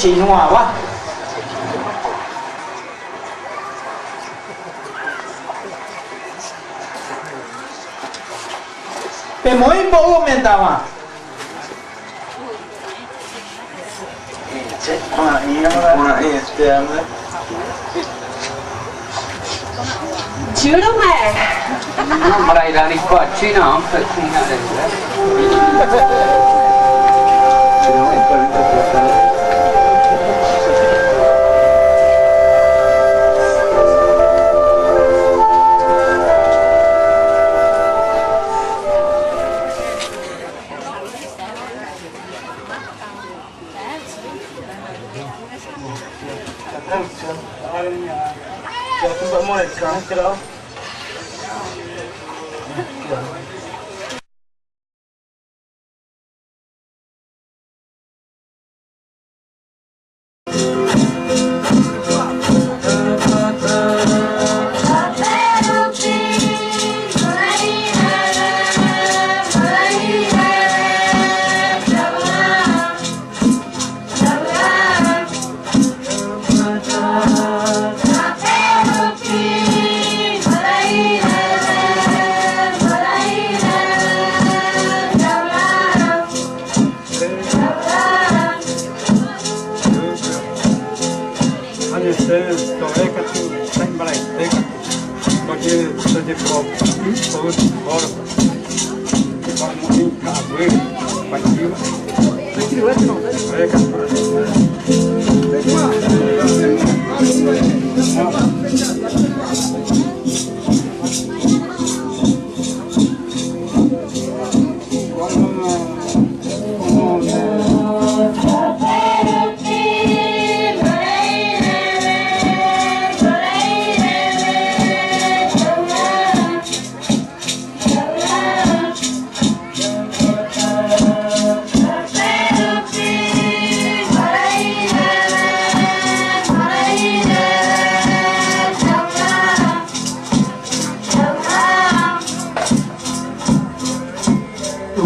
Chị Hòa quá. Pe muy poco aumentaba. Chứ đâu mẹ. Mà đây là đi qua chứ nó không phải không ra được.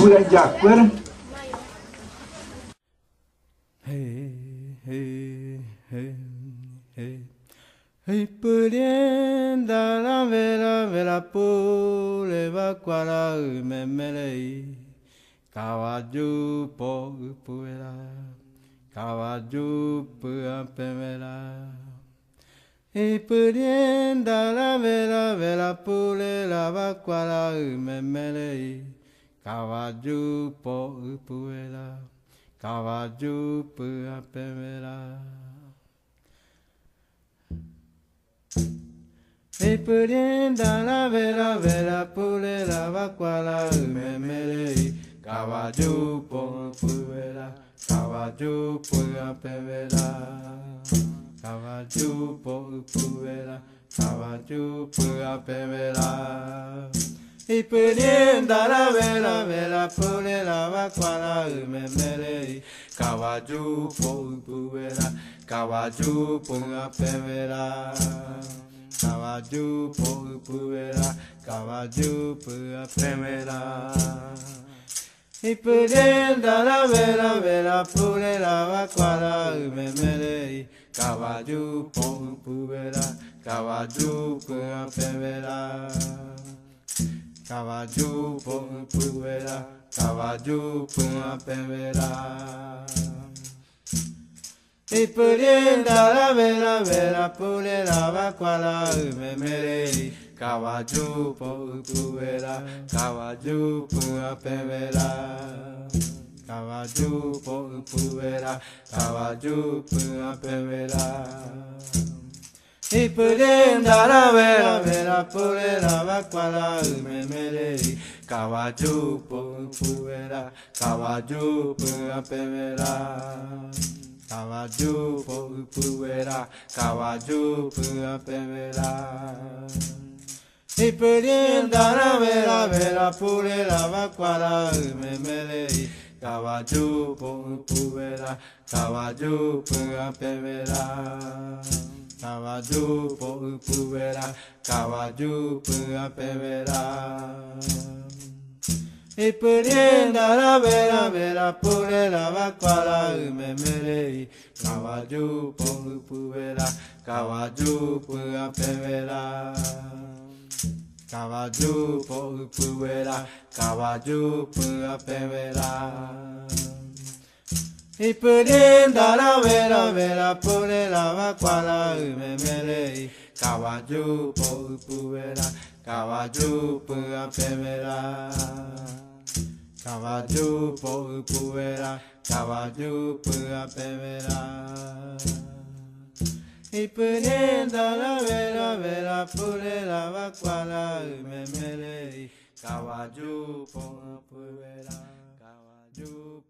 pura jaquer. Hey, hey, hey, hey. Hey, pudienda la vela, vela pule va quala memelei. Cavallo po puela, cavallo pua pemela. Hey, pudienda la vela, vela pule la va quala memelei. Cavallo po puela, cavallo pua pemela. E pudienda la vela, vela pule la vacuala, memelei, caballo por puela, caballo por pevela, caballo por puela, caballo por pevela. E pudienda la vela, vela pule la vacuala, memelei, caballo por puela, caballo por pevela. Caballo por puela, caballo por primera. Y pudienda la vela, vela pule la vacuala, memelei. Caballo por puela, caballo por primera. Caballo por puela, caballo por primera. Y pudienda la vela, vela pule la vacuala, memelei. Caballo por puela, caballo por pevela. Caballo por puela, caballo por pevela. Y pudienda la vela, vela pule la vacuala, memelei. Caballo por puela, caballo por pevela. Caballo por puela, caballo por pevela. Y pudienda la vela, vela pule la vacuala, memelei. Caballo por puela, caballo por pevela. Caballo por puela, caballo por pevela. Y pudienda la vela, vela pule la vacuala, memelei. Caballo por puela, caballo por pevela. Caballo por puela, caballo por pevela. Y pudienda la vela, vela pule la vacuala, memelei. Caballo por puela, caballo por pevela. Caballo por puela, caballo por pevela. Y pudienda la vela, vela pule la vacuala, memelei. Caballo por puela, caballo